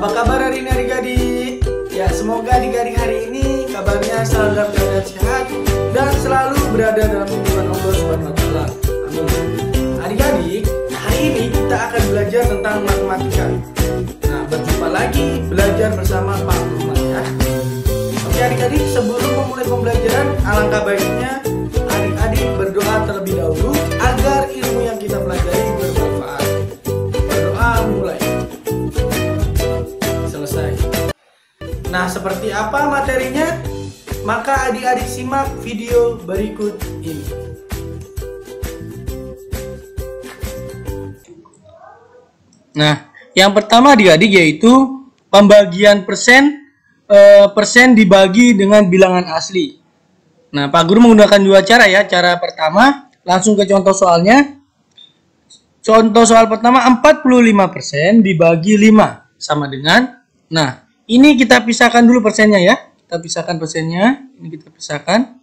Apa kabar hari ini adik-adik? Ya, semoga adik-adik hari ini kabarnya selalu dalam keadaan sehat dan selalu berada dalam lindungan Allah Subhanahu wa taala. Amin. Adik-adik, hari ini kita akan belajar tentang matematika. Nah, berjumpa lagi belajar bersama Pak Lukman ya. Oke adik-adik, sebelum memulai pembelajaran, alangkah baiknya adik-adik berdoa terlebih dahulu agar ilmu yang kita pelajari bermanfaat. Berdoa mulai. Selesai. Nah, seperti apa materinya? Maka adik-adik simak video berikut ini. Nah, yang pertama adik-adik yaitu pembagian persen dibagi dengan bilangan asli. Nah, Pak Guru menggunakan dua cara ya. Cara pertama, langsung ke contoh soalnya. Contoh soal pertama, 45% dibagi 5 sama dengan, nah, ini kita pisahkan dulu persennya ya. Kita pisahkan persennya, ini kita pisahkan.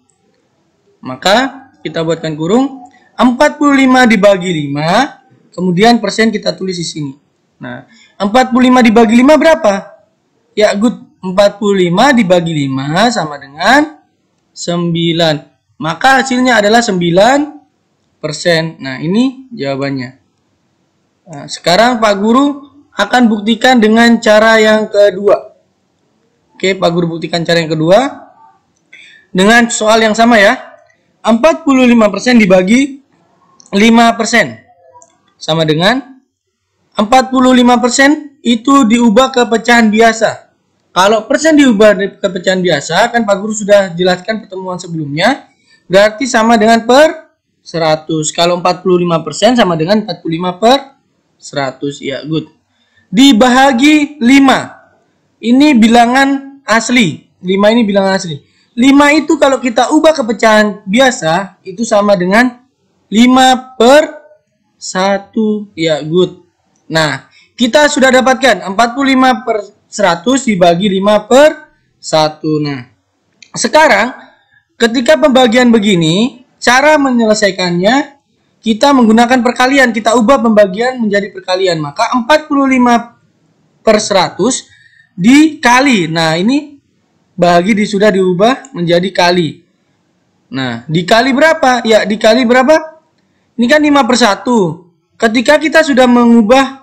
Maka kita buatkan kurung, 45 dibagi 5, kemudian persen kita tulis di sini. Nah, 45 dibagi 5 berapa? Ya, good. 45 dibagi 5 sama dengan 9. Maka hasilnya adalah 9%. Nah, ini jawabannya. Nah, sekarang Pak Guru akan buktikan dengan cara yang kedua. Oke, Pak Guru buktikan cara yang kedua. Dengan soal yang sama ya. 45% dibagi 5%. Sama dengan 45% itu diubah ke pecahan biasa. Kalau persen diubah ke pecahan biasa, kan Pak Guru sudah jelaskan pertemuan sebelumnya, berarti sama dengan per 100. Kalau 45% sama dengan 45 per 100. Ya, good. Dibagi 5. Ini bilangan asli. 5 ini bilangan asli. 5 itu kalau kita ubah ke pecahan biasa, itu sama dengan 5 per 1. Ya, good. Nah, kita sudah dapatkan 45 per 100 dibagi 5 per 1. Nah, sekarang ketika pembagian begini, cara menyelesaikannya kita menggunakan perkalian. Kita ubah pembagian menjadi perkalian. Maka 45 per 100 dikali. Nah, ini sudah diubah menjadi kali. Nah, dikali berapa? Ya, dikali berapa? Ini kan 5 per 1. Ketika kita sudah mengubah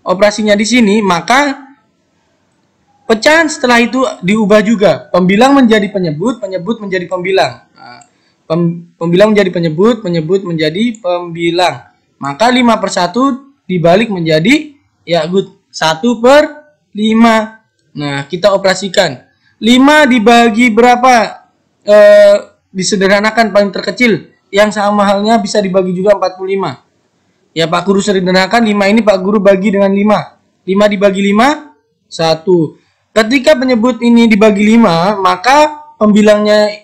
operasinya di sini, maka pecahan setelah itu diubah juga. Pembilang menjadi penyebut, penyebut menjadi pembilang. Nah, pembilang menjadi penyebut, penyebut menjadi pembilang. Maka 5 per 1 dibalik menjadi, ya good, 1 per 5. Nah, kita operasikan. 5 dibagi berapa? Disederhanakan paling terkecil. Yang sama halnya bisa dibagi juga 45. Ya, Pak Guru sederhanakan 5 ini Pak Guru bagi dengan 5. 5 dibagi 5, 1. Ketika penyebut ini dibagi 5, maka pembilangnya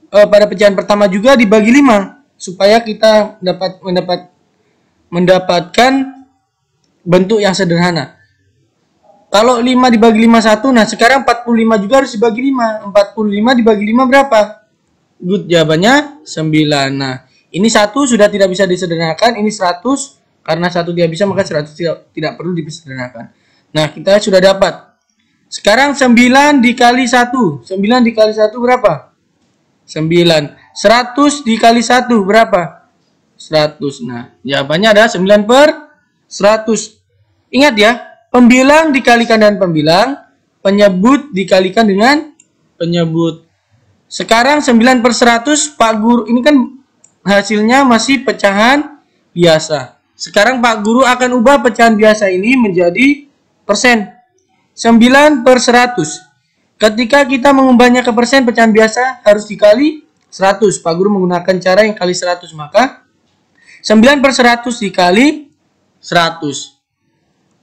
pada pecahan pertama juga dibagi 5. Supaya kita mendapatkan bentuk yang sederhana. Kalau 5 dibagi 5, 1. Nah, sekarang 45 juga harus dibagi 5. 45 dibagi 5 berapa? Good, jawabannya 9. Nah, ini 1 sudah tidak bisa disederhanakan, ini 100. Karena 1 tidak bisa, maka 100 tidak perlu disederhanakan. Nah, kita sudah dapat. Sekarang 9 dikali 1. 9 dikali 1 berapa? 9. 100 dikali 1 berapa? 100. Nah, jawabannya adalah 9 per 100. Ingat ya, pembilang dikalikan dengan pembilang, penyebut dikalikan dengan penyebut. Sekarang 9 per 100, Pak Guru, ini kan hasilnya masih pecahan biasa. Sekarang Pak Guru akan ubah pecahan biasa ini menjadi persen. 9 per 100. Ketika kita mengubahnya ke persen, pecahan biasa harus dikali 100. Pak Guru menggunakan cara yang kali 100. Maka 9 per 100 dikali 100.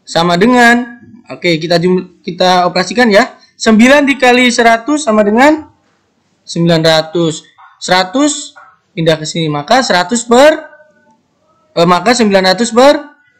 Sama dengan, oke, kita operasikan ya. 9 dikali 100 sama dengan 900. 100 pindah ke sini, maka 900 per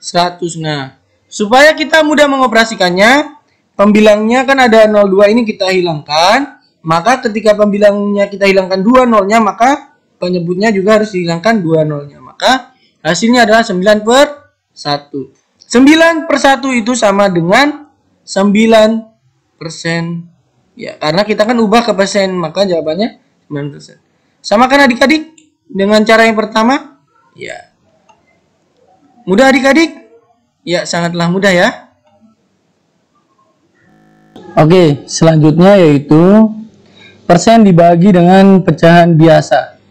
100. Nah, supaya kita mudah mengoperasikannya, pembilangnya kan ada 02 ini kita hilangkan. Maka ketika pembilangnya kita hilangkan 2 nolnya, maka penyebutnya juga harus dihilangkan 2 nolnya. Maka hasilnya adalah 9 per 1. 9/1 itu sama dengan 9%. Ya, karena kita kan ubah ke persen, maka jawabannya 9%. Sama kan adik-adik? Dengan cara yang pertama? Ya. Mudah adik-adik? Ya, sangatlah mudah ya. Oke, selanjutnya yaitu persen dibagi dengan pecahan biasa.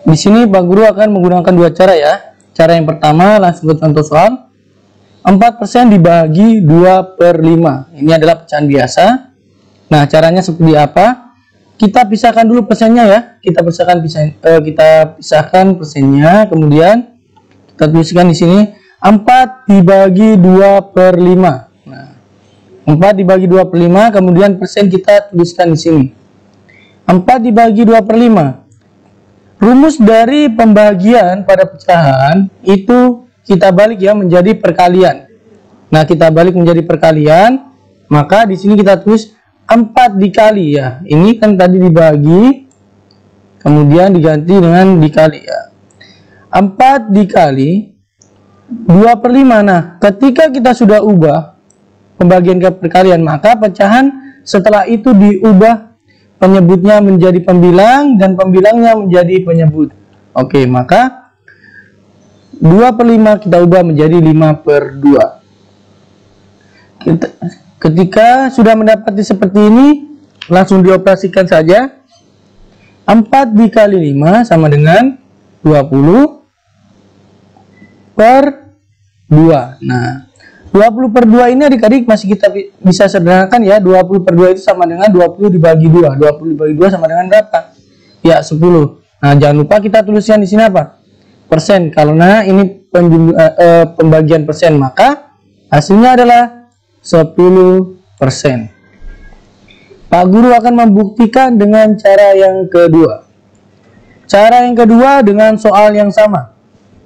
Di sini Pak Guru akan menggunakan dua cara ya. Cara yang pertama, langsung ke contoh soal. 4% dibagi 2/5. Ini adalah pecahan biasa. Nah, caranya seperti apa? Kita pisahkan dulu persennya ya. Kita pisahkan persennya, kemudian kita tuliskan di sini 4 dibagi 2/5. Nah, 4 dibagi 2/5, kemudian persen kita tuliskan di sini. 4 dibagi 2/5. Rumus dari pembagian pada pecahan itu kita balik ya menjadi perkalian. Nah, kita balik menjadi perkalian, maka di sini kita tulis 4 dikali ya. Ini kan tadi dibagi, kemudian diganti dengan dikali ya. 4 dikali 2/5. Nah, ketika kita sudah ubah pembagian ke perkalian, maka pecahan setelah itu diubah penyebutnya menjadi pembilang dan pembilangnya menjadi penyebut. Oke, maka 2/5 kita ubah menjadi 5/2. Ketika sudah mendapati seperti ini, langsung dioperasikan saja. 4 dikali 5 sama dengan 20/2. Nah, 20/2 ini adik-adik masih kita bisa sederhanakan ya. 20/2 itu sama dengan 20 dibagi 2. 20 dibagi 2 sama dengan berapa? Ya, 10. Nah, jangan lupa kita tuliskan di sini apa? Persen. Karena ini pembagian persen, maka hasilnya adalah 10%. Pak Guru akan membuktikan dengan cara yang kedua. Cara yang kedua dengan soal yang sama.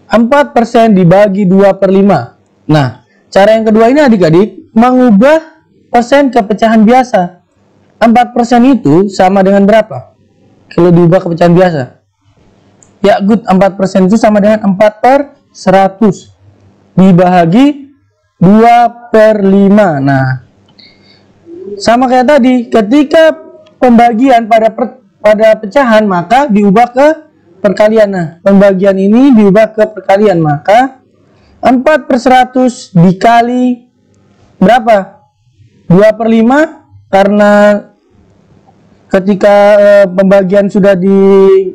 4% dibagi 2/5. Nah, cara yang kedua ini adik-adik mengubah persen ke pecahan biasa. 4% itu sama dengan berapa? Kalau diubah ke pecahan biasa. Ya, good. 4% itu sama dengan 4/100 dibagi 2/5. Nah, sama kayak tadi, ketika pembagian pada pecahan maka diubah ke perkalian. Nah, pembagian ini diubah ke perkalian, maka 4/100 dikali berapa? 2/5, karena ketika pembagian sudah diganti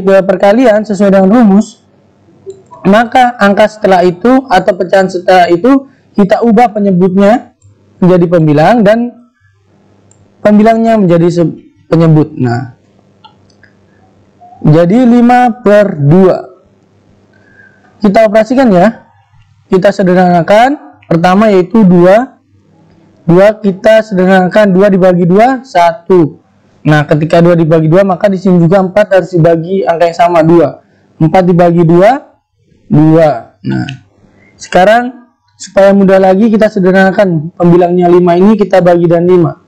ke perkalian sesuai dengan rumus, maka angka setelah itu atau pecahan setelah itu kita ubah penyebutnya menjadi pembilang dan pembilangnya menjadi penyebut. Nah, jadi 5/2. Kita operasikan ya. Kita sederhanakan. Pertama yaitu 2. 2 kita sederhanakan, 2 dibagi 2, 1. Nah, ketika 2 dibagi 2, maka di sini juga 4 harus dibagi angka yang sama, 2. 4 dibagi 2, 2. Nah, sekarang supaya mudah lagi kita sederhanakan pembilangnya 5 ini kita bagi dan 5.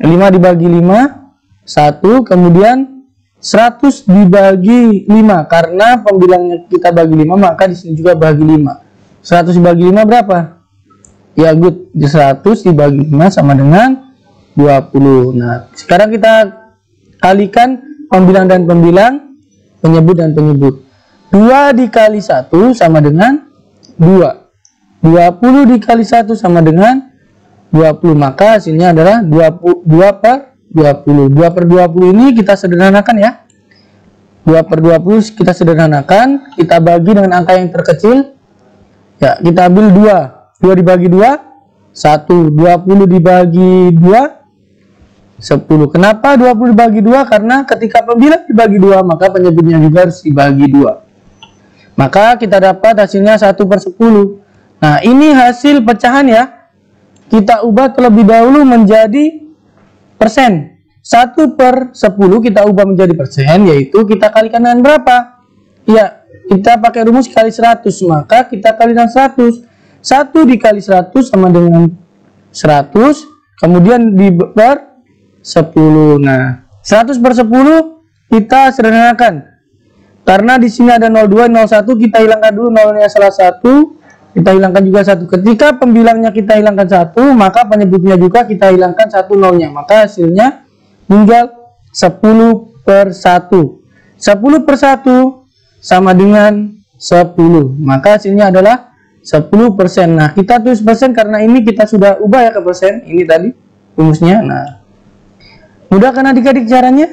5 dibagi 5, 1. Kemudian 100 dibagi 5, karena pembilangnya kita bagi 5, maka di sini juga bagi 5. 100 dibagi 5 berapa? Ya, good. 100 dibagi 5 sama dengan 20. Nah, sekarang kita kalikan pembilang dan pembilang, penyebut dan penyebut. 2 dikali 1 sama dengan 2. 20 dikali 1 sama dengan 20. Maka hasilnya adalah 2/20. 2/20 ini kita sederhanakan ya. 2/20 kita sederhanakan. Kita bagi dengan angka yang terkecil. Ya, kita ambil 2. 2 dibagi 2, 1. 20 dibagi 2, 10. Kenapa 20 dibagi 2? Karena ketika pembilang dibagi 2, maka penyebutnya juga harus dibagi 2. Maka kita dapat hasilnya 1/10. Nah, ini hasil pecahan ya. Kita ubah terlebih dahulu menjadi persen. 1/10 kita ubah menjadi persen, yaitu kita kalikan dengan berapa? Ya, kita pakai rumus kali 100, maka kita kali dengan 100. 1 dikali 100 sama dengan 100, kemudian per 10. Nah, 100/10 kita sederhanakan. Karena di sini ada 02, 01, kita hilangkan dulu nolnya salah satu, kita hilangkan juga satu. Ketika pembilangnya kita hilangkan satu, maka penyebutnya juga kita hilangkan satu nolnya. Maka hasilnya tinggal 10/1. 10/1 sama dengan 10. Maka hasilnya adalah 10%. Nah, kita tulis persen karena ini kita sudah ubah ya ke persen. Ini tadi rumusnya. Nah, mudah kan adik-adik caranya?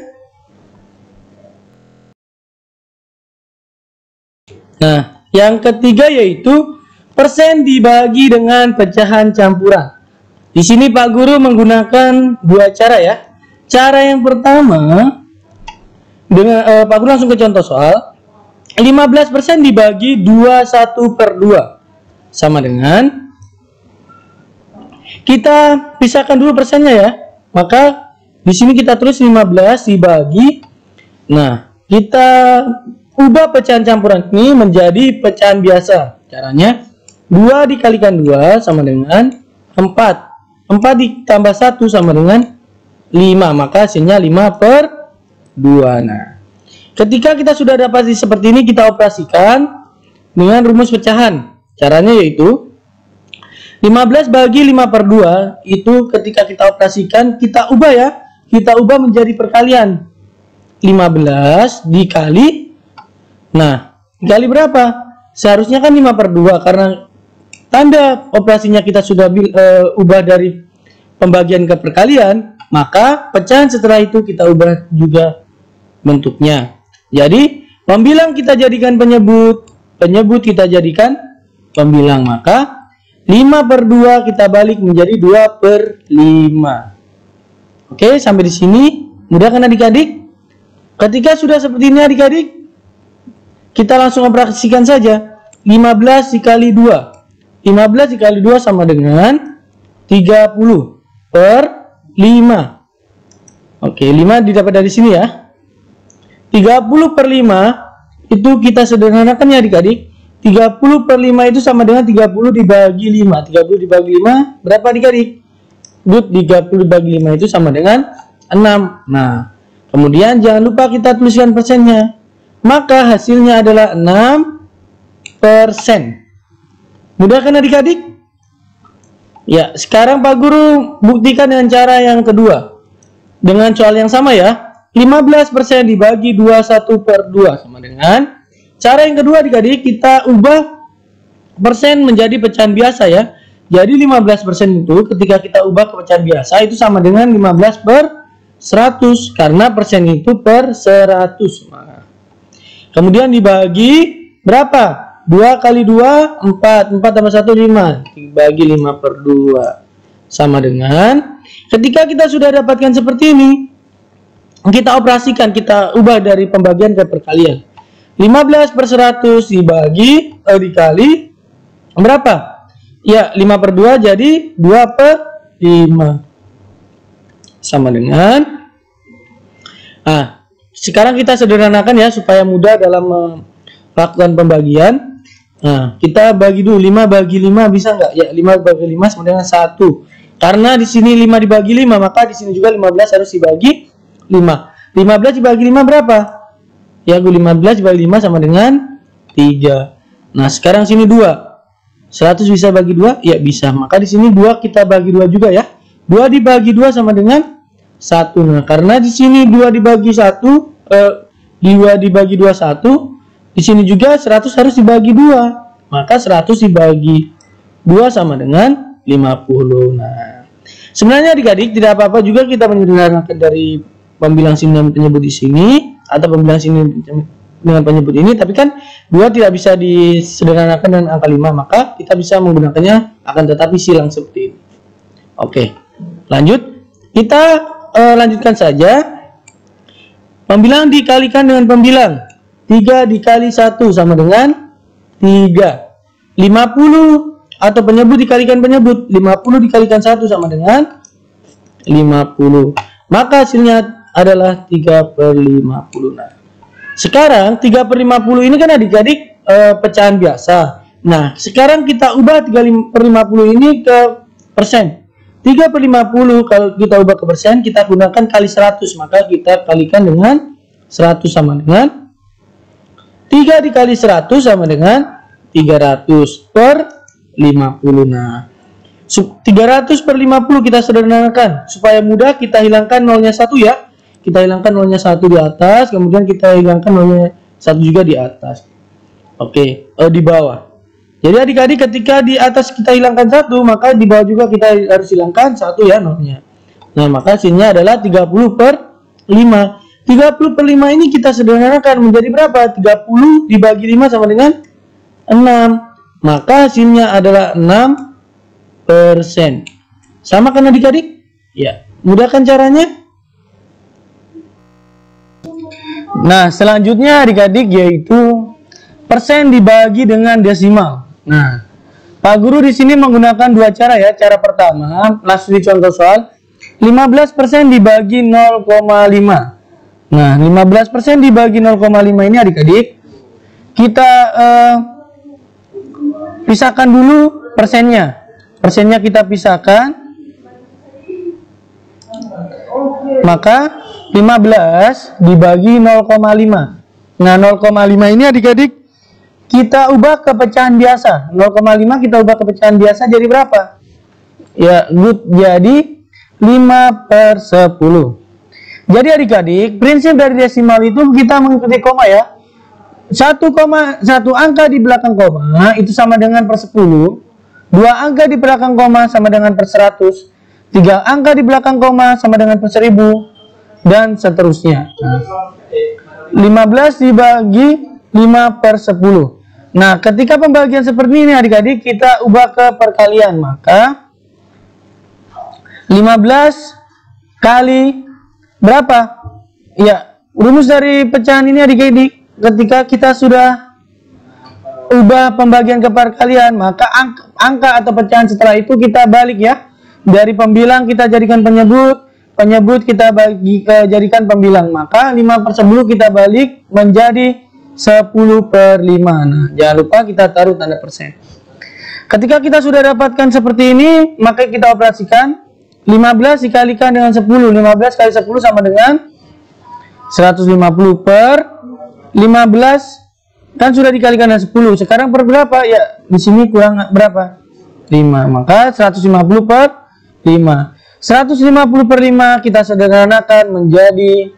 Nah, yang ketiga yaitu persen dibagi dengan pecahan campuran. Di sini Pak Guru menggunakan dua cara ya. Cara yang pertama, dengan Pak Guru langsung ke contoh soal. 15% dibagi 21/2 sama dengan, kita pisahkan dulu persennya ya. Maka di sini kita tulis 15 dibagi. Nah, kita ubah pecahan campuran ini menjadi pecahan biasa. Caranya 2 dikalikan 2 sama dengan 4. 4 ditambah 1 sama dengan 5. Maka hasilnya 5/2. Nah, ketika kita sudah dapat seperti ini, kita operasikan dengan rumus pecahan. Caranya yaitu 15 bagi 5/2 itu ketika kita operasikan, kita ubah ya. Kita ubah menjadi perkalian. 15 dikali, nah, dikali berapa? Seharusnya kan 5/2 karena tanda operasinya kita sudah ubah dari pembagian ke perkalian, maka pecahan setelah itu kita ubah juga bentuknya. Jadi, pembilang kita jadikan penyebut, penyebut kita jadikan pembilang, maka 5/2 kita balik menjadi 2/5. Oke, sampai di sini mudah kan adik-adik? Ketika sudah seperti ini adik-adik, kita langsung operasikan saja. 15 dikali 2. 15 dikali 2 sama dengan 30/5. Oke, 5 didapat dari sini ya. 30/5 itu kita sederhanakan ya adik-adik. 30/5 itu sama dengan 30 dibagi 5. 30 dibagi 5 berapa adik-adik? 30 dibagi 5 itu sama dengan 6. Nah, kemudian jangan lupa kita tuliskan persennya. Maka hasilnya adalah 6%. Mudah kan adik-adik? Ya, sekarang Pak Guru buktikan dengan cara yang kedua. Dengan soal yang sama ya. 15% dibagi 21/2 sama dengan, cara yang kedua adik-adik, kita ubah persen menjadi pecahan biasa ya. Jadi 15% itu ketika kita ubah ke pecahan biasa itu sama dengan 15/100 karena persen itu per 100. Nah, kemudian dibagi berapa? 2 kali 2 4, 4 tambah 1 5, dibagi 5/2 sama dengan, ketika kita sudah dapatkan seperti ini, kita operasikan, kita ubah dari pembagian ke perkalian. 15/100 dibagi dikali berapa? Ya, 5/2 jadi 2/5 sama dengan, nah, sekarang kita sederhanakan ya supaya mudah dalam melakukan pembagian. Nah, kita bagi dulu 5 bagi 5 bisa nggak? Ya, 5 bagi 5 sama dengan 1. Karena di sini 5 dibagi 5, maka di sini juga 15 harus dibagi 5. 15 dibagi 5 berapa? Ya, 15 dibagi 5 sama dengan 3. Nah, sekarang sini 2. 100 bisa bagi 2? Ya, bisa. Maka di sini 2 kita bagi 2 juga ya. 2 dibagi 2 sama dengan 1. Nah, karena di sini 2 dibagi 1, 2 dibagi 2 1. Di sini juga 100 harus dibagi 2. Maka 100 dibagi 2 sama dengan 50. Nah, sebenarnya adik-adik tidak apa-apa juga kita menyederhanakan dari pembilang sini dan penyebut di sini, atau pembilang sini dengan penyebut ini, tapi kan 2 tidak bisa disederhanakan dengan angka 5, maka kita bisa menggunakannya akan tetapi silang seperti ini. Oke, lanjut. Kita lanjutkan saja. Pembilang dikalikan dengan pembilang. 3 dikali 1 sama dengan 3. 50 atau penyebut dikalikan penyebut. 50 dikalikan 1 sama dengan 50. Maka hasilnya adalah 3/50. Nah, sekarang 3/50 ini kan adik-adik pecahan biasa. Nah, sekarang kita ubah 3/50 ini ke persen. 3/50 kalau kita ubah ke persen, kita gunakan kali 100. Maka kita kalikan dengan 100 sama dengan 3 dikali 100 sama dengan 300 per 50. Nah, 300 per 50 kita sederhanakan. Supaya mudah kita hilangkan nolnya 1 ya. Kita hilangkan nolnya 1 di atas, kemudian kita hilangkan nolnya 1 juga di atas. Oke, di bawah. Jadi adik-adik ketika di atas kita hilangkan 1, maka di bawah juga kita harus hilangkan 1 ya nolnya. Nah, maka hasilnya adalah 30 per 5. 30 per 5 ini kita sederhanakan menjadi berapa? 30 dibagi 5 sama dengan 6. Maka hasilnya adalah 6%. Sama kan adik-adik? Ya, mudah kan caranya? Nah, selanjutnya adik-adik yaitu persen dibagi dengan desimal. Nah, Pak Guru di sini menggunakan dua cara ya. Cara pertama, langsung di contoh soal, 15% dibagi 0,5. Nah, 15% dibagi 0,5 ini adik-adik, kita pisahkan dulu persennya. Persennya kita pisahkan. Maka 15 dibagi 0,5. Nah, 0,5 ini adik-adik kita ubah ke pecahan biasa. 0,5 kita ubah ke pecahan biasa jadi berapa? Ya, good, jadi 5/10. Jadi adik-adik, prinsip dari desimal itu kita mengikuti koma ya. 1 angka di belakang koma itu sama dengan per 10. 2 angka di belakang koma sama dengan per 100. 3 angka di belakang koma sama dengan per 1000. Dan seterusnya. 15 dibagi 5/10. Nah, ketika pembagian seperti ini adik-adik, kita ubah ke perkalian. Maka 15 kali berapa? Ya, rumus dari pecahan ini adik-adik, ketika kita sudah ubah pembagian ke perkalian, maka angka atau pecahan setelah itu kita balik ya. Dari pembilang kita jadikan penyebut, penyebut kita jadikan pembilang. Maka 5/10 kita balik menjadi 10/5. Nah, jangan lupa kita taruh tanda persen. Ketika kita sudah dapatkan seperti ini, maka kita operasikan 15 dikalikan dengan 10. 15 kali 10 sama dengan 150 per 15 kan sudah dikalikan dengan 10. Sekarang per berapa? Ya, di sini kurang berapa? 5. Maka 150 per 5. 150 per 5 kita sederhanakan menjadi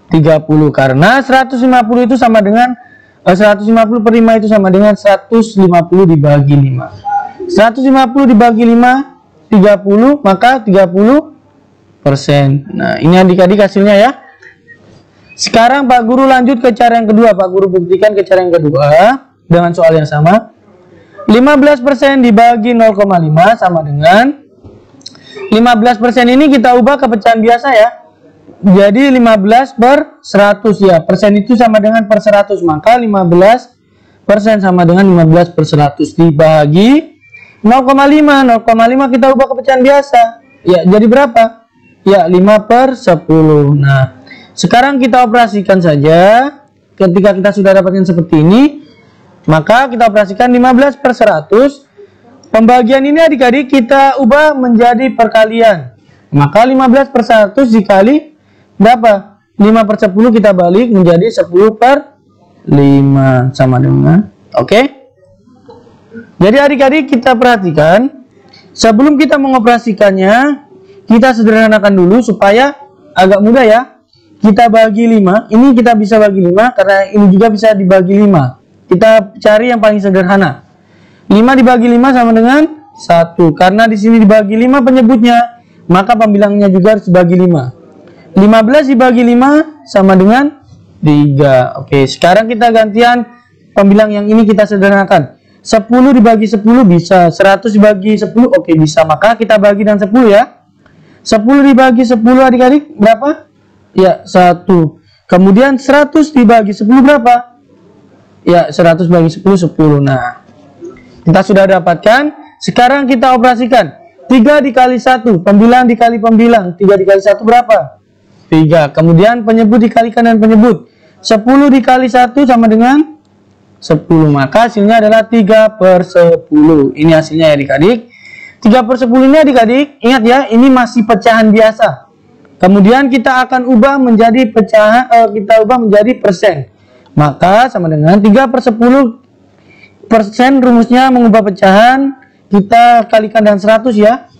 30 karena 150 itu sama dengan 150 per 5 itu sama dengan 150 dibagi 5. 150 dibagi 5 30, maka 30%. Nah, ini adik-adik hasilnya ya. Sekarang Pak Guru lanjut ke cara yang kedua. Pak Guru buktikan ke cara yang kedua dengan soal yang sama. 15% dibagi 0,5 sama dengan 15% ini kita ubah ke pecahan biasa ya. Jadi 15 per 100 ya. Persen itu sama dengan per 100. Maka 15% sama dengan 15 per 100 dibagi 0,5. 0,5 kita ubah ke pecahan biasa. Ya, jadi berapa? Ya, 5/10. Nah, sekarang kita operasikan saja. Ketika kita sudah dapatkan seperti ini, maka kita operasikan 15 per 100. Pembagian ini adik-adik kita ubah menjadi perkalian. Maka 15 per 100 dikali berapa? 5/10 kita balik menjadi 10/5 sama dengan. Oke? Jadi adik-adik kita perhatikan. Sebelum kita mengoperasikannya, kita sederhanakan dulu supaya agak mudah ya. Kita bagi 5, ini kita bisa bagi 5 karena ini juga bisa dibagi 5. Kita cari yang paling sederhana. 5 dibagi 5 sama dengan 1. Karena di sini dibagi 5 penyebutnya, maka pembilangnya juga harus dibagi 5. 15 dibagi 5 sama dengan 3. Oke, sekarang kita gantian pembilang yang ini kita sederhanakan. 10 dibagi 10 bisa, 100 dibagi 10 oke bisa. Maka kita bagi dengan 10 ya. 10 dibagi 10 adik-adik berapa? Ya, 1. Kemudian 100 dibagi 10 berapa? Ya, 100 bagi 10, 10. Nah, kita sudah dapatkan. Sekarang kita operasikan. 3 dikali 1, pembilang dikali pembilang. 3 dikali 1 berapa? 3. Kemudian penyebut dikalikan dengan penyebut. 10 dikali 1 sama dengan 10. Maka hasilnya adalah 3/10. Ini hasilnya ya adik-adik. 3/10 ini adik-adik, ingat ya, ini masih pecahan biasa. Kemudian kita akan ubah menjadi pecahan, kita ubah menjadi persen. Maka sama dengan 3/10%. Rumusnya mengubah pecahan, kita kalikan dengan 100 ya.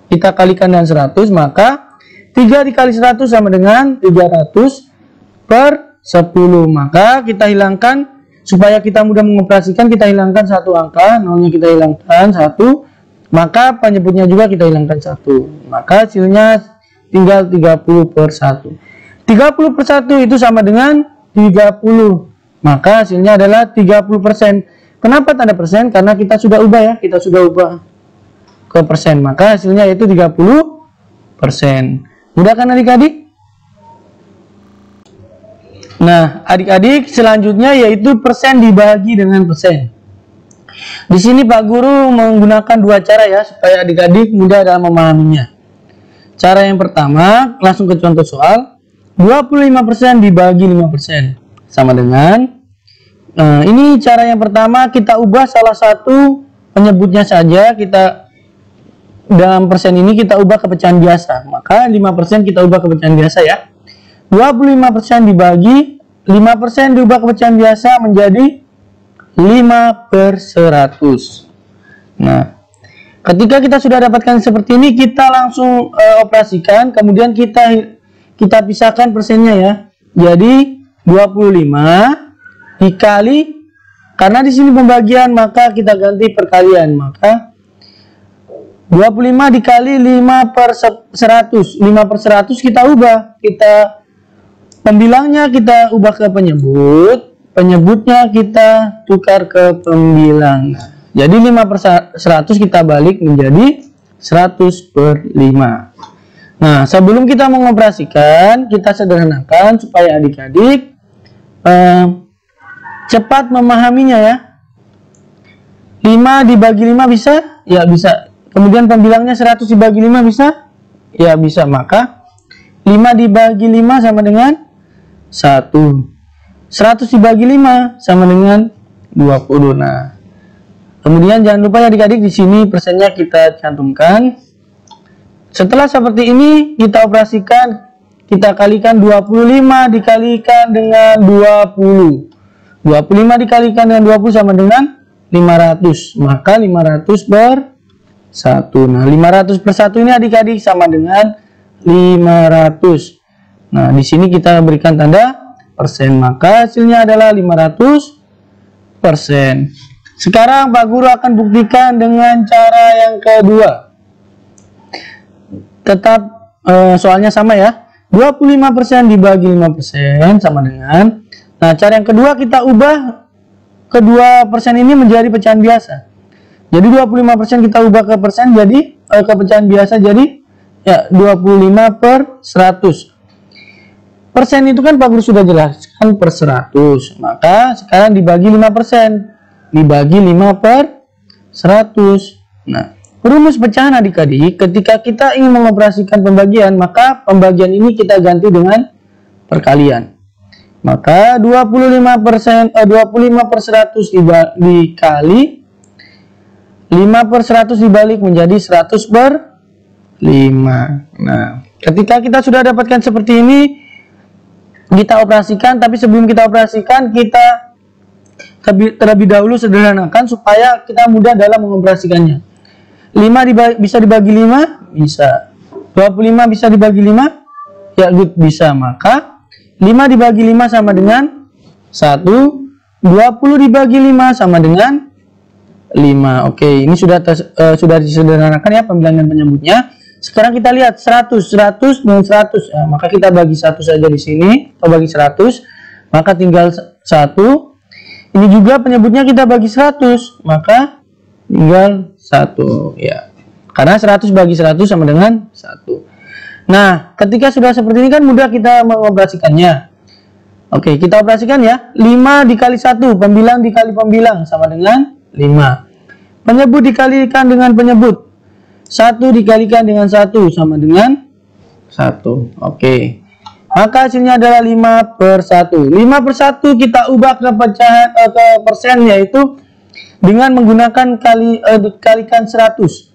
Kita kalikan dengan 100, maka 3 dikali 100 sama dengan 300/10. Maka kita hilangkan, supaya kita mudah mengoperasikan, kita hilangkan satu angka, nolnya kita hilangkan 1, maka penyebutnya juga kita hilangkan 1. Maka hasilnya tinggal 30/1. 30/1 itu sama dengan 30. Maka hasilnya adalah 30%. Kenapa tanda persen? Karena kita sudah ubah ya, kita sudah ubah ke persen, maka hasilnya yaitu 30%. Mudah kan adik-adik? Nah, adik-adik, selanjutnya yaitu persen dibagi dengan persen. Di sini Pak Guru menggunakan dua cara ya, supaya adik-adik mudah dalam memahaminya. Cara yang pertama, langsung ke contoh soal. 25% dibagi 5% sama dengan, ini cara yang pertama, kita ubah salah satu penyebutnya saja. Kita dalam persen ini kita ubah ke pecahan biasa, maka 5% kita ubah ke pecahan biasa ya. 25% dibagi 5% diubah ke pecahan biasa menjadi 5/100. Nah, ketika kita sudah dapatkan seperti ini, kita langsung operasikan, kemudian kita pisahkan persennya ya. Jadi 25 dikali, karena di sini pembagian maka kita ganti perkalian, maka 25 dikali 5/100. 5/100 kita ubah, pembilangnya kita ubah ke penyebut, penyebutnya kita tukar ke pembilang. Jadi 5/100 kita balik menjadi 100/5. Nah, sebelum kita mengoperasikan, kita sederhanakan supaya adik-adik cepat memahaminya ya. 5 dibagi 5 bisa? Ya bisa. Kemudian pembilangnya 100 dibagi 5 bisa? Ya bisa. Maka 5 dibagi 5 sama dengan 1. 100 dibagi 5 sama dengan 20. Nah, kemudian jangan lupa ya adik-adik, di sini persennya kita cantumkan. Setelah seperti ini, kita operasikan, kita kalikan 25 dikalikan dengan 20. 25 dikalikan dengan 20 sama dengan 500. Maka 500/1. Nah, 500/1 ini adik-adik sama dengan 500. Nah, di sini kita berikan tanda persen, maka hasilnya adalah 500%. Sekarang Pak Guru akan buktikan dengan cara yang kedua. Tetap soalnya sama ya. 25% dibagi 5% sama dengan, nah cara yang kedua kita ubah kedua persen ini menjadi pecahan biasa. Jadi 25% kita ubah ke persen, jadi ke pecahan biasa, jadi ya 25/100. Persen itu kan Pak Guru sudah jelaskan per 100. Maka sekarang dibagi 5%. Dibagi 5/100. Nah, rumus pecahan adik-adik, ketika kita ingin mengoperasikan pembagian, maka pembagian ini kita ganti dengan perkalian. Maka 25/100 dikali 5/100 dibalik menjadi 100/5. Nah, ketika kita sudah dapatkan seperti ini, kita operasikan. Tapi sebelum kita operasikan, kita terlebih dahulu sederhanakan supaya kita mudah dalam mengoperasikannya. 5 bisa dibagi 5? Bisa. 25 bisa dibagi 5? Ya, good, bisa. Maka 5 dibagi 5 sama dengan 1. 20 dibagi 5 sama dengan 5. Oke, ini sudah disederhanakan ya pembilangan penyebutnya. Sekarang kita lihat 100 dengan 100. Ya, maka kita bagi 1 saja di sini, atau bagi 100. Maka tinggal 1. Ini juga penyebutnya kita bagi 100, maka tinggal 1 ya. Karena 100 bagi 100 sama dengan 1. Nah, ketika sudah seperti ini kan mudah kita mengoperasikannya. Oke, kita operasikan ya. 5 dikali 1, pembilang dikali pembilang sama dengan 5. Penyebut dikalikan dengan penyebut. 1 dikalikan dengan 1 sama dengan 1. Oke. Maka hasilnya adalah 5/1. 5/1 kita ubah ke pecahan ke persen, yaitu dengan menggunakan dikalikan 100.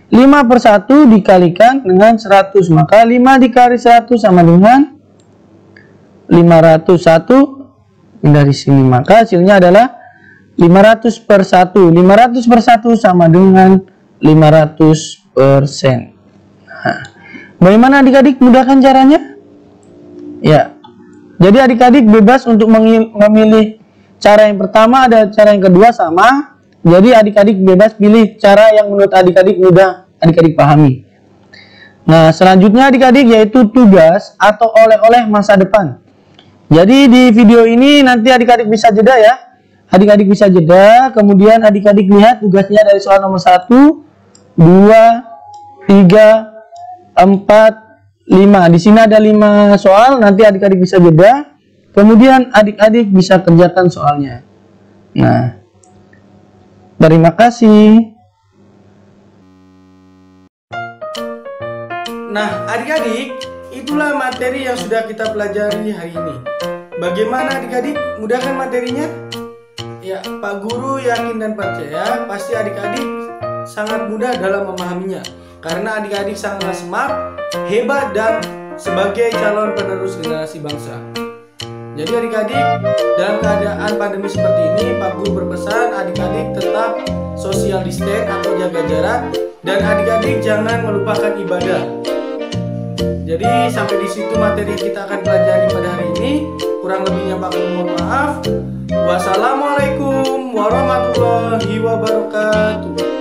5/1 dikalikan dengan 100, maka 5 dikali 100 sama dengan 500. 1 pindah di sini. Maka hasilnya adalah 500 per 1. 500 per 1 sama dengan 500%. Nah, bagaimana adik-adik mudahkan caranya? Ya, jadi adik-adik bebas untuk memilih cara yang pertama, ada cara yang kedua sama. Jadi adik-adik bebas pilih cara yang menurut adik-adik mudah adik-adik pahami. Nah, selanjutnya adik-adik yaitu tugas atau oleh-oleh masa depan. Jadi di video ini nanti adik-adik bisa jeda ya. Adik-adik bisa jeda, kemudian adik-adik lihat tugasnya dari soal nomor 1, 2, 3, 4, 5. Di sini ada 5 soal, nanti adik-adik bisa jeda. Kemudian adik-adik bisa kerjakan soalnya. Nah, terima kasih. Nah, adik-adik, itulah materi yang sudah kita pelajari hari ini. Bagaimana adik-adik mudahkan materinya? Ya, Pak Guru yakin dan percaya pasti adik-adik sangat mudah dalam memahaminya. Karena adik-adik sangat smart, hebat, dan sebagai calon penerus generasi bangsa. Jadi adik-adik, dalam keadaan pandemi seperti ini, Pak Guru berpesan adik-adik tetap social distance atau jaga jarak, dan adik-adik jangan melupakan ibadah. Jadi sampai di situ materi yang kita akan pelajari pada hari ini. Kurang lebihnya Pak Guru mohon maaf. Wassalamualaikum warahmatullahi wabarakatuh.